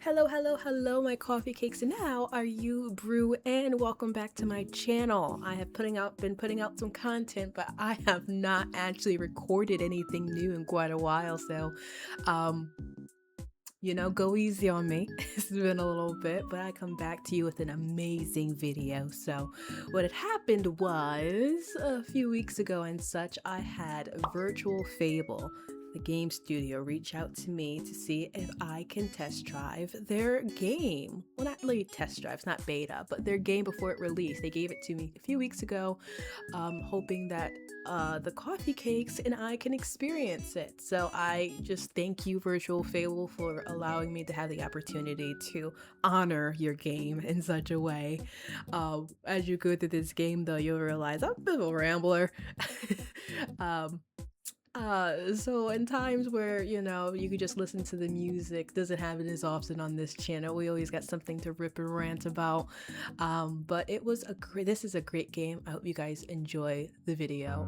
Hello, hello, hello, my coffee cakes, and how are you, brew? And welcome back to my channel. I have been putting out some content, but I have not actually recorded anything new in quite a while. So, um, go easy on me. It's been a little bit, but I come back to you with an amazing video. So, what had happened was a few weeks ago and such, I had Virtual Fable, the game studio, reach out to me to see if I can test drive their game. Well, not really test drive, it's not beta, but their game before it released. They gave it to me a few weeks ago, hoping that the coffee cakes and I can experience it. So I just thank you, Virtual Fable, for allowing me to have the opportunity to honor your game in such a way. As you go through this game, though, you'll realize I'm a bit of a rambler. um, so in times where, you could just listen to the music, doesn't happen as often on this channel. We always got something to rip and rant about. But this is a great game. I hope you guys enjoy the video.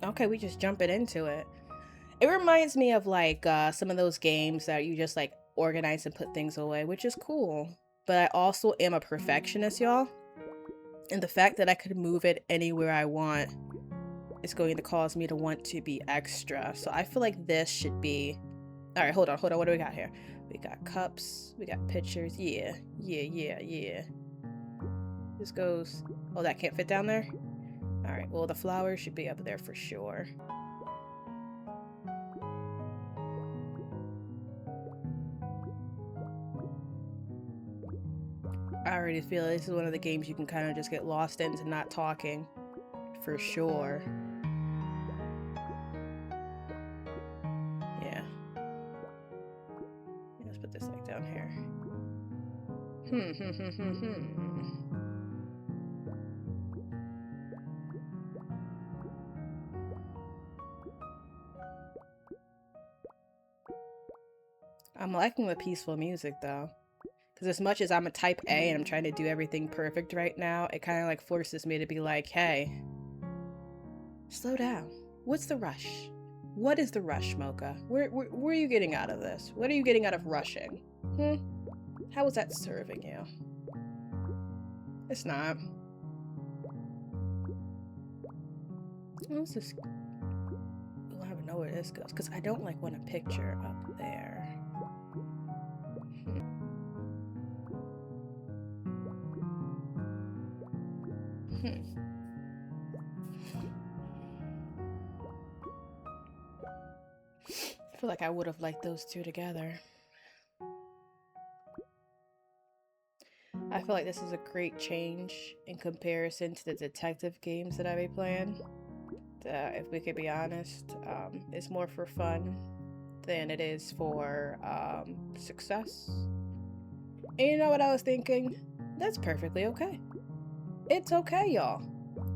Okay, we just jumping into it. It reminds me of like some of those games that you just like organize and put things away, which is cool. But I also am a perfectionist, y'all. And the fact that I could move it anywhere I want is going to cause me to want to be extra. So I feel like this should be... All right, hold on. What do we got here? We got cups. We got pitchers. Yeah. This goes... Oh, that can't fit down there? All right, well, the flowers should be up there for sure. I already feel this is one of the games you can kind of just get lost into not talking, for sure. Yeah. Let's put this like down here. I'm liking the peaceful music though. Because as much as I'm a type A and I'm trying to do everything perfect right now, it kind of like forces me to be like, hey, slow down. What's the rush? What is the rush, Mocha? Where are you getting out of this? What are you getting out of rushing? How is that serving you? It's not. What's this? I don't know where this goes because I don't like want a picture up there. I feel like I would have liked those two together. I feel like this is a great change in comparison to the detective games that I've been playing. If we could be honest, it's more for fun than it is for success. And you know what I was thinking? That's perfectly okay. It's okay, y'all.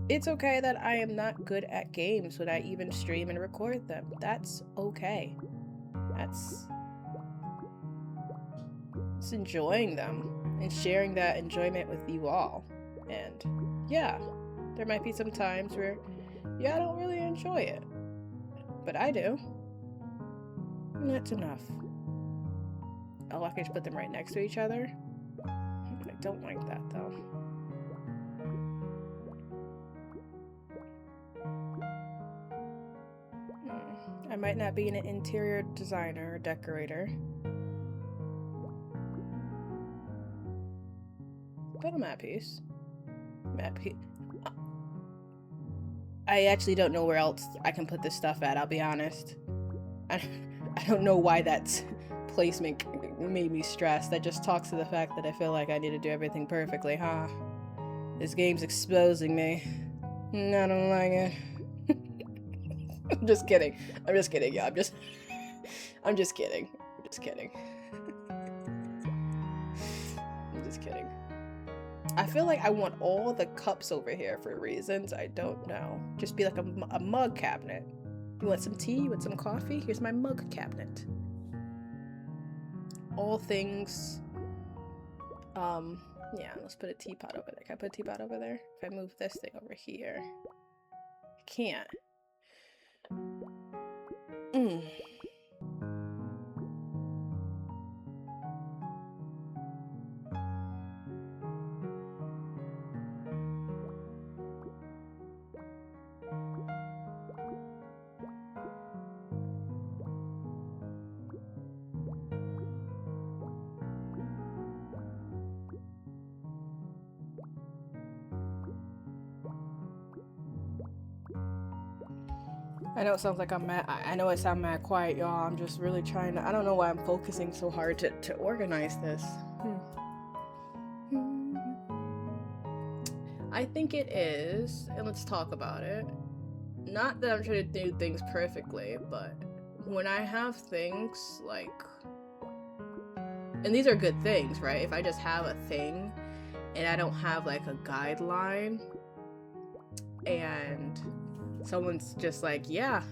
It's okay that I am not good at games when I even stream and record them. That's okay. It's enjoying them and sharing that enjoyment with you all. And yeah, there might be some times where, I don't really enjoy it. But I do. And that's enough. Oh, I can just put them right next to each other? I don't like that though. I might not be an interior designer or decorator, but I'm at peace. I actually don't know where else I can put this stuff at, I'll be honest. I don't know why that placement made me stressed. That just talks to the fact that I feel like I need to do everything perfectly, huh? This game's exposing me. I don't like it. I'm just kidding, y'all. I'm just kidding. I'm just kidding. I'm just kidding. I feel like I want all the cups over here for reasons I don't know. Just be like a mug cabinet. You want some tea? You want some coffee? Here's my mug cabinet. All things. Yeah, let's put a teapot over there. Can I put a teapot over there? If I move this thing over here. I can't. I know it sounds like I'm mad. I know it sounds mad quiet, y'all. I'm just really trying to. I don't know why I'm focusing so hard to organize this. I think it is, and let's talk about it. Not that I'm trying to do things perfectly, but when I have things like, and these are good things, right? If I just have a thing and I don't have like a guideline, and someone's just like, yeah,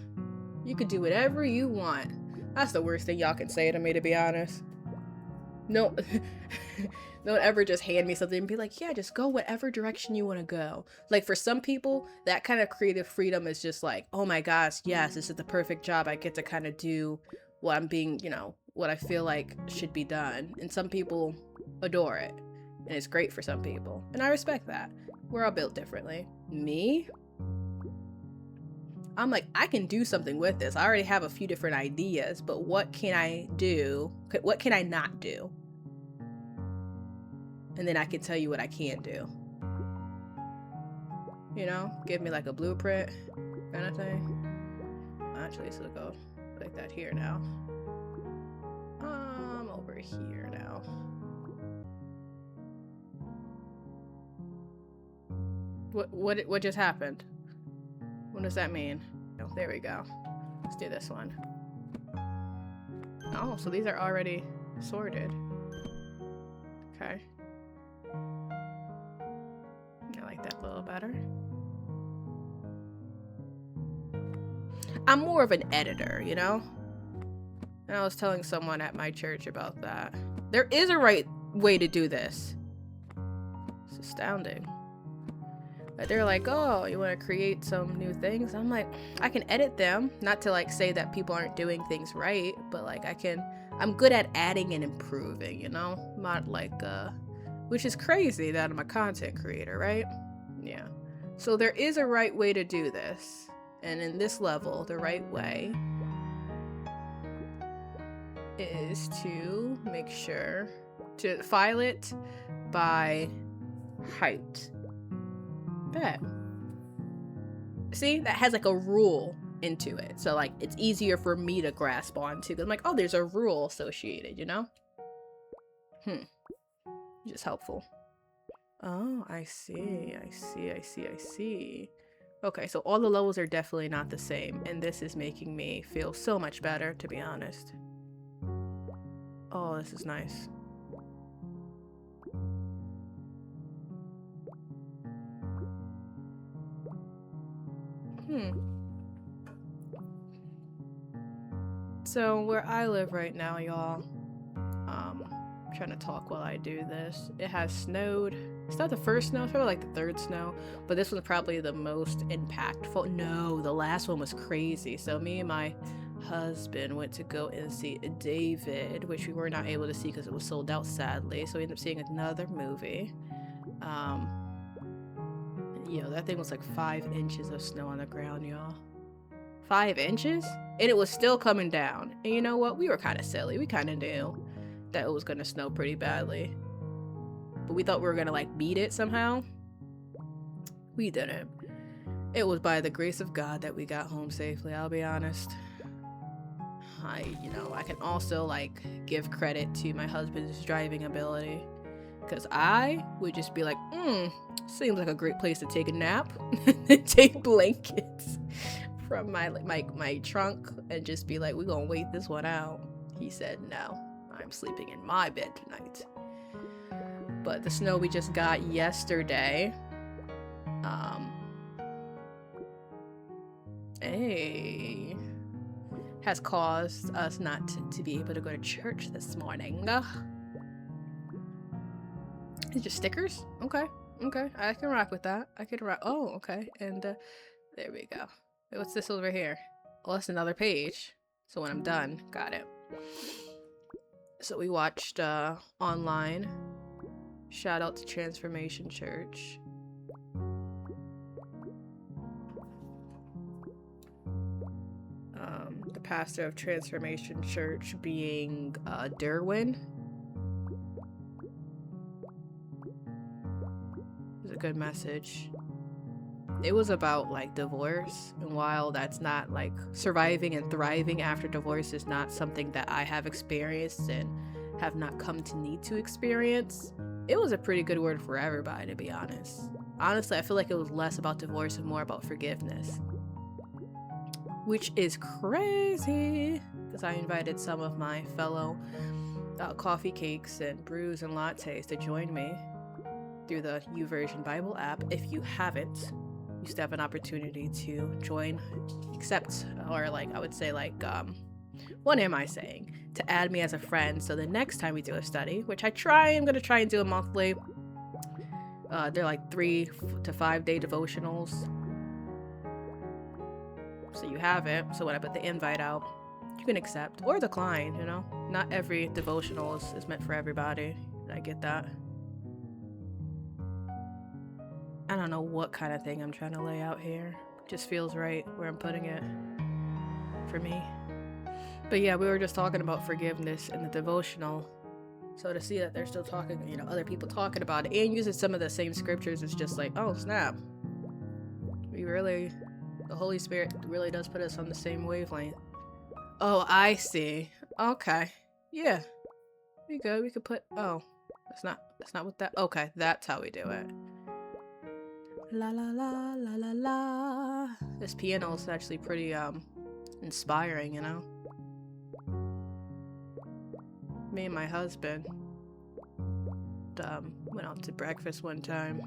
you could do whatever you want. That's the worst thing y'all can say to me, to be honest. No, don't ever just hand me something and be like, yeah, just go whatever direction you want to go. Like, for some people, that kind of creative freedom is just like, oh my gosh, yes, this is the perfect job. I get to kind of do what I'm being, what I feel like should be done. And some people adore it. And it's great for some people. And I respect that. We're all built differently. Me? I'm like, I can do something with this. I already have a few different ideas, but what can I do? What can I not do? And then I can tell you what I can do. Give me like a blueprint kind of thing. Actually, so go like that here now. Over here now. What just happened? What does that mean? Oh, there we go. Let's do this one. Oh, so these are already sorted. Okay. I like that a little better. I'm more of an editor, And I was telling someone at my church about that. There is a right way to do this. It's astounding. But they're like, oh, you want to create some new things? I'm like, I can edit them. Not to like say that people aren't doing things right, but like I'm good at adding and improving, Not like, which is crazy that I'm a content creator, right? Yeah. So there is a right way to do this. And in this level, the right way is to make sure to file it by height. Bet. See, that has like a rule into it, so like it's easier for me to grasp onto. I'm like, oh, there's a rule associated, Just helpful. Oh, I see. Okay, so all the levels are definitely not the same, and this is making me feel so much better, to be honest. Oh, this is nice. So where I live right now, y'all, I'm trying to talk while I do this. It has snowed. It's not the first snow, it's probably like the third snow, but this one's probably the most impactful. No, the last one was crazy. So me and my husband went to go and see David, which we were not able to see because it was sold out, sadly. So we ended up seeing another movie. That thing was like 5 inches of snow on the ground, y'all. 5 inches? And it was still coming down. And you know what? We were kind of silly. We kind of knew that it was going to snow pretty badly. But we thought we were going to like beat it somehow. We didn't. It was by the grace of God that we got home safely, I'll be honest. I can also like give credit to my husband's driving ability. Because I would just be like, seems like a great place to take a nap and take blankets from my trunk and just be like, we're gonna wait this one out. He said, no, I'm sleeping in my bed tonight. But the snow we just got yesterday, has caused us not to be able to go to church this morning. It's just stickers? Okay, I can rock with that. Oh, okay, and there we go. What's this over here? Oh, that's another page. So when I'm done, got it. So we watched online. Shout out to Transformation Church. The pastor of Transformation Church being Derwin. It was a good message. It was about like divorce, and while that's not like surviving and thriving after divorce is not something that I have experienced and have not come to need to experience, it was a pretty good word for everybody, to be honest. Honestly, I feel like it was less about divorce and more about forgiveness, which is crazy because I invited some of my fellow coffee cakes and brews and lattes to join me through the YouVersion Bible app. If you haven't, you still have an opportunity to join, accept, or like I would say like what am I saying, to add me as a friend, so the next time we do a study, which I'm gonna try and do a monthly, they're like 3 to 5 day devotionals, so you have it. So when I put the invite out, you can accept or decline, you know. Not every devotional is meant for everybody. I get that. I don't know what kind of thing I'm trying to lay out here. It just feels right where I'm putting it for me. But yeah, we were just talking about forgiveness in the devotional. So to see that they're still talking, you know, other people talking about it and using some of the same scriptures, it's just like, oh snap. The Holy Spirit really does put us on the same wavelength. Oh, I see. Okay. Yeah. We good. We could put, oh, that's not what that, okay, that's how we do it. La la la la la la. This piano is actually pretty inspiring, you know. Me and my husband went out to breakfast one time,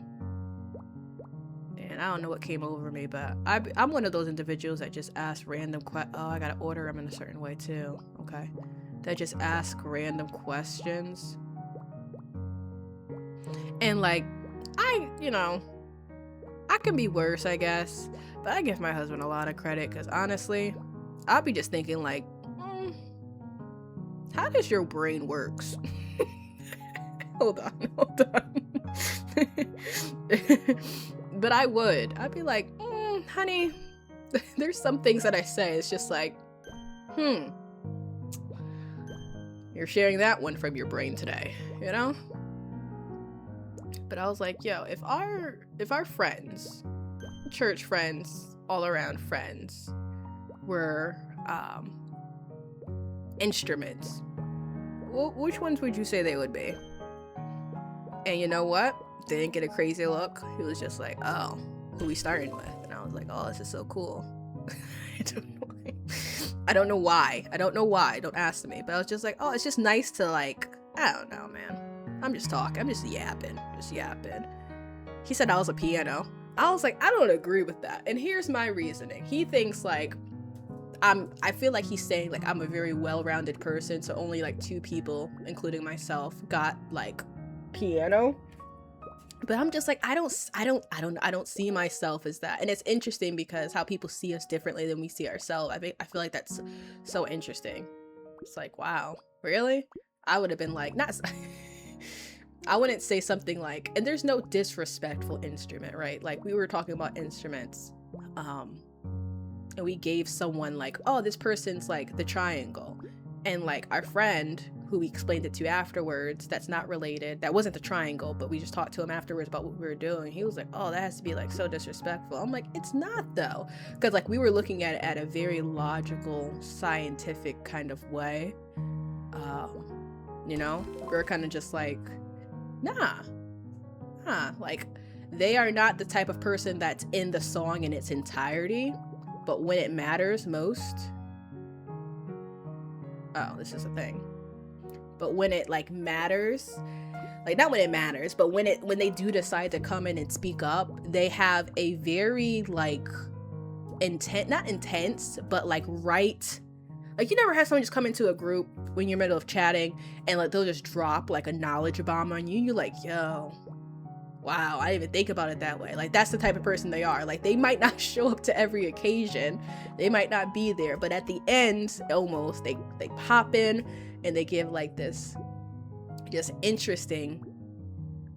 and I don't know what came over me, but I'm one of those individuals that just ask random oh, I gotta order them in a certain way too, okay? That just ask random questions, and like I can be worse, I guess, but I give my husband a lot of credit because honestly, I'll be just thinking like, how does your brain works? hold on. But I'd be like, honey, there's some things that I say, it's just like, you're sharing that one from your brain today, you know? But I was like, yo, if our friends, church friends, all around friends, were instruments, which ones would you say they would be? And you know what? They didn't get a crazy look. He was just like, oh, who we starting with? And I was like, oh, this is so cool. I don't know why. Don't ask me. But I was just like, oh, it's just nice to like, I don't know, man. I'm just talking. I'm just yapping. He said I was a piano. I was like, I don't agree with that. And here's my reasoning. He thinks like I feel like he's saying like I'm a very well-rounded person, so only like 2 people, including myself, got like piano. But I'm just like, I don't see myself as that. And it's interesting because how people see us differently than we see ourselves. I feel like that's so interesting. It's like, wow, really? I would have been like, not I wouldn't say something like, and there's no disrespectful instrument, right? Like we were talking about instruments, and we gave someone like, oh, this person's like the triangle, and like our friend who we explained it to afterwards, that's not related, that wasn't the triangle, but we just talked to him afterwards about what we were doing. He was like, oh, that has to be like so disrespectful. I'm like, it's not though, because like we were looking at it at a very logical, scientific kind of way. You know, we're kind of just like, nah, like they are not the type of person that's in the song in its entirety. but when it matters most, oh, this is a thing. But when it like matters, like not when it matters, but when they do decide to come in and speak up, they have a very like not intense, but like right. Like, you never had someone just come into a group when you're in the middle of chatting and like they'll just drop like a knowledge bomb on you. You're like, yo, wow, I didn't even think about it that way. Like, that's the type of person they are. Like, they might not show up to every occasion. They might not be there, but at the end, almost, they pop in and they give like this just interesting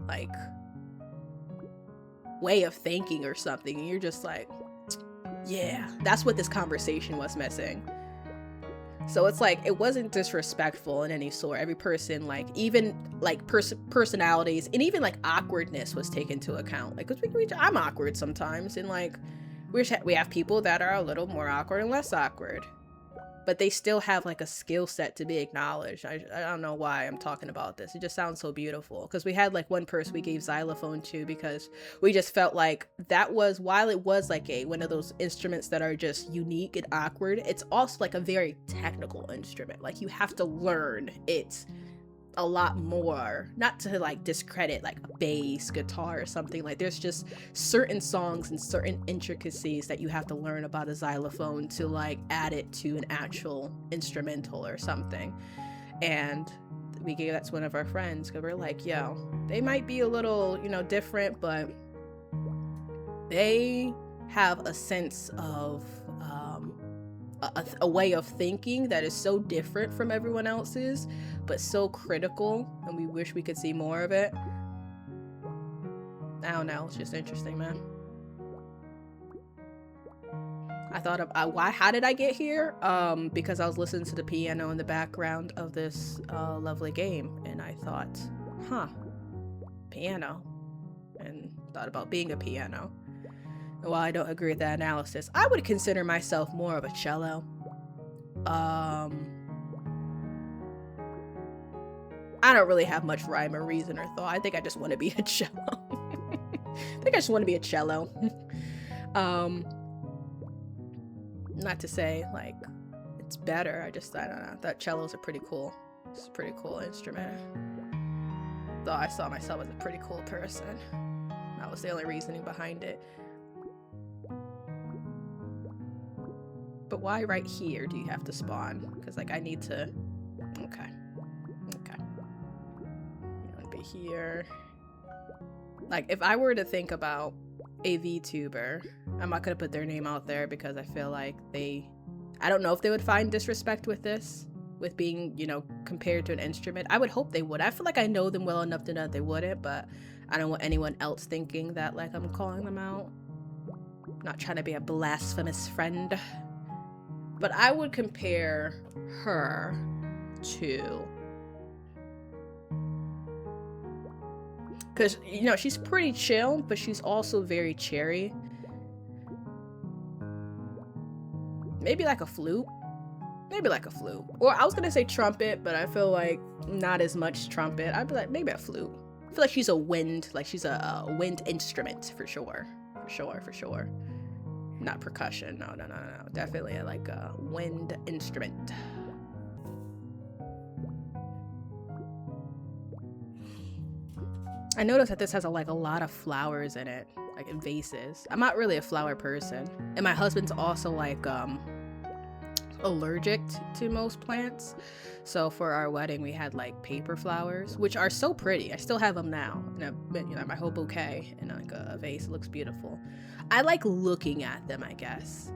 like way of thinking or something. And you're just like, yeah, that's what this conversation was missing. So it's like, it wasn't disrespectful in any sort. Every person, like, even like personalities and even like awkwardness was taken into account. Like, cause I'm awkward sometimes, and like we have people that are a little more awkward and less awkward, but they still have like a skill set to be acknowledged. I don't know why I'm talking about this. It just sounds so beautiful. Because we had like one person we gave xylophone to because we just felt like that was, while it was like one of those instruments that are just unique and awkward, it's also like a very technical instrument. Like, you have to learn it a lot more, not to like discredit like a bass guitar or something. Like, there's just certain songs and certain intricacies that you have to learn about a xylophone to like add it to an actual instrumental or something. And we gave that to one of our friends because we're like, yo, they might be a little, you know, different, but they have a sense of a way of thinking that is so different from everyone else's, but so critical, and we wish we could see more of it. I don't know, it's just interesting, man. I thought of how did I get here? Because I was listening to the piano in the background of this lovely game, and I thought, piano, and thought about being a piano. And while I don't agree with that analysis, I would consider myself more of a cello. I don't really have much rhyme or reason or thought. I think I just want to be a cello. I think I just want to be a cello. Not to say like it's better. I don't know. That cellos are pretty cool. It's a pretty cool instrument. Though I saw myself as a pretty cool person. That was the only reasoning behind it. But why right here do you have to spawn? Because like I need to. Okay. You want to be here. Like, if I were to think about a VTuber, I'm not gonna put their name out there because I feel like I don't know if they would find disrespect with this, with being, you know, compared to an instrument. I would hope they would. I feel like I know them well enough to know that they wouldn't, but I don't want anyone else thinking that like I'm calling them out. I'm not trying to be a blasphemous friend. But I would compare her to, because, you know, she's pretty chill, but she's also very cheery. Maybe like a flute. Or I was gonna say trumpet, but I feel like not as much trumpet. I'd be like, maybe a flute. I feel like she's a wind instrument for sure. Not percussion. No. Definitely like a wind instrument. I noticed that this has a lot of flowers in it, like in vases. I'm not really a flower person, and my husband's also like allergic to most plants. So for our wedding, we had like paper flowers, which are so pretty. I still have them now, and my whole bouquet in like a vase. It looks beautiful. I like looking at them, I guess.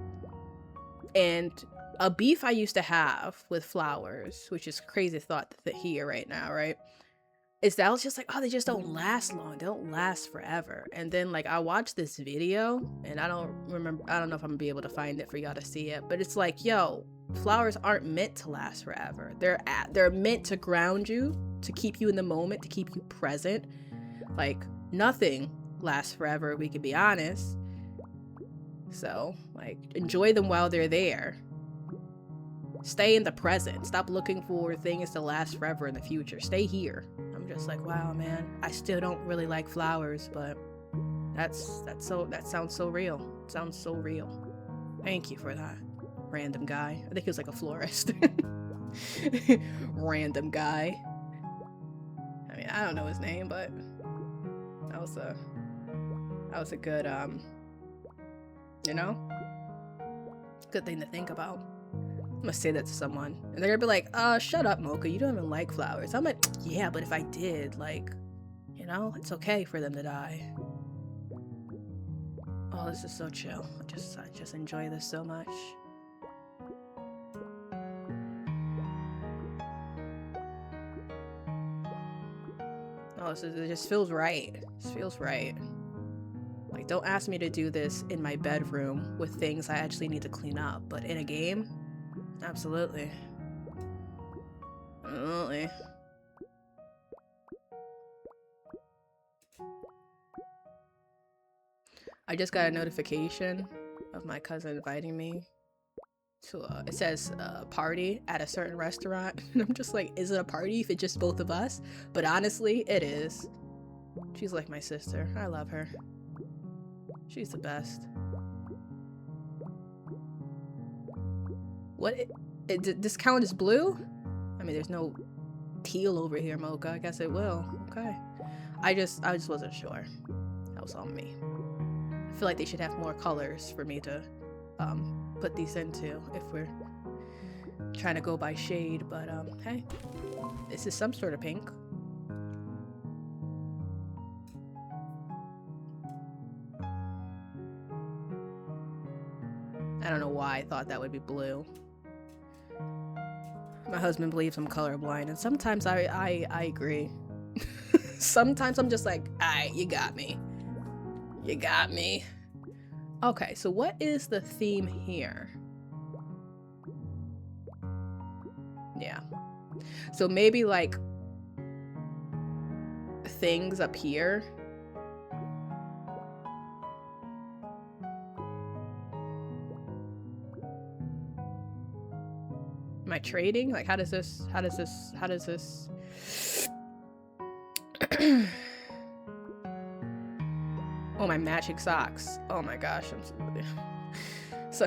And a beef I used to have with flowers, which is a crazy thought to hear right now, right? Is that I was just like, oh, they just don't last long. They don't last forever. And then like I watched this video, and I don't know if I'm gonna be able to find it for y'all to see it, but it's like, yo, flowers aren't meant to last forever. They're meant to ground you, to keep you in the moment, to keep you present. Like, nothing lasts forever, we can be honest. So like, enjoy them while they're there. Stay in the present. Stop looking for things to last forever in the future. Stay here. I'm just like, wow, man, I still don't really like flowers, but that sounds so real. It sounds so real. Thank you for that. Random guy. I think he was like a florist. Random guy. I mean, I don't know his name, but that was a good you know, good thing to think about. I'm gonna say that to someone and they're gonna be like, shut up, Mocha, you don't even like flowers. I'm like, yeah, but if I did, like, you know, it's okay for them to die. Oh, this is so chill. I just enjoy this so much. Oh, it just feels right. This feels right. Like, don't ask me to do this in my bedroom with things I actually need to clean up, but in a game, absolutely. Absolutely. I just got a notification of my cousin inviting me to it says party at a certain restaurant, and I'm just like, is it a party if it's just both of us? But honestly, it is. She's like my sister. I love her. She's the best. What? This count as blue? I mean, there's no teal over here, Mocha. I guess it will. Okay. I just wasn't sure. That was on me. I feel like they should have more colors for me to put these into if we're trying to go by shade, but hey, this is some sort of pink. I don't know why I thought that would be blue. My husband believes I'm colorblind, and sometimes I agree. Sometimes I'm just like, alright, you got me. You got me. Okay, so what is the theme here? Yeah. So maybe like things up here. Am I trading? Like, how does this Oh, my matching socks. Oh my gosh, so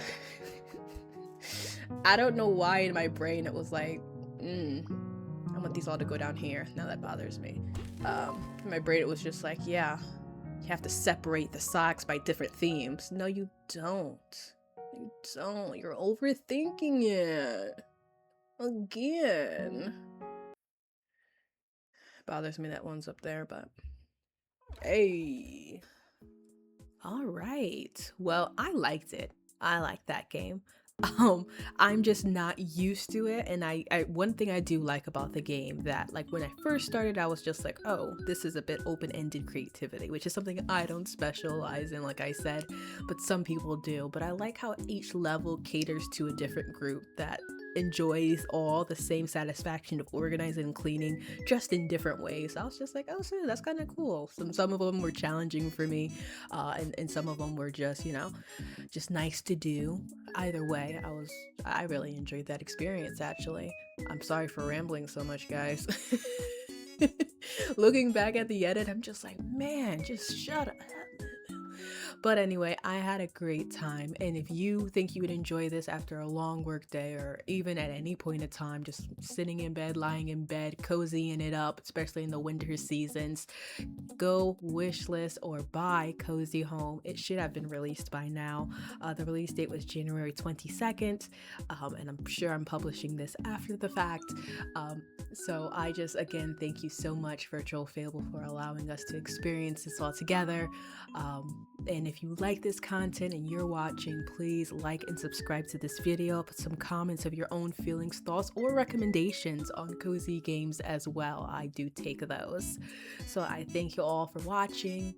I don't know why in my brain it was like, I want these all to go down here. Now that bothers me. In my brain it was just like, yeah, you have to separate the socks by different themes. No, you don't. You don't. You're overthinking it. Again. Bothers me that one's up there, but hey. All right. Well, I liked it. I liked that game. I'm just not used to it, and I one thing I do like about the game that, like, when I first started, I was just like, oh, this is a bit open-ended creativity, which is something I don't specialize in, like I said, but some people do. But I like how each level caters to a different group that enjoys all the same satisfaction of organizing and cleaning, just in different ways. I was just like, oh, so that's kind of cool. Some of them were challenging for me, and some of them were just, you know, just nice to do. Either way, I really enjoyed that experience, actually. I'm sorry for rambling so much, guys. Looking back at the edit, I'm just like, man, just shut up. But anyway, I had a great time, and if you think you would enjoy this after a long work day, or even at any point in time, just sitting in bed, lying in bed, cozying it up, especially in the winter seasons, go wishlist or buy Cozy Home. It should have been released by now. The release date was January 22nd, and I'm sure I'm publishing this after the fact. So I just, again, thank you so much, Virtual Fable, for allowing us to experience this all together. And if you like this content and you're watching, please like and subscribe to this video. Put some comments of your own feelings, thoughts, or recommendations on cozy games as well. I do take those. So I thank you all for watching.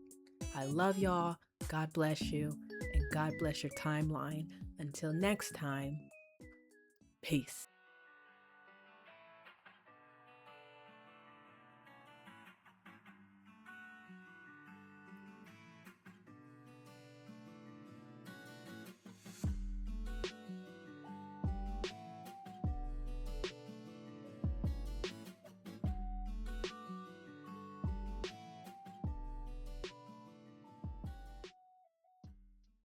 I love y'all. God bless you, and God bless your timeline. Until next time, peace.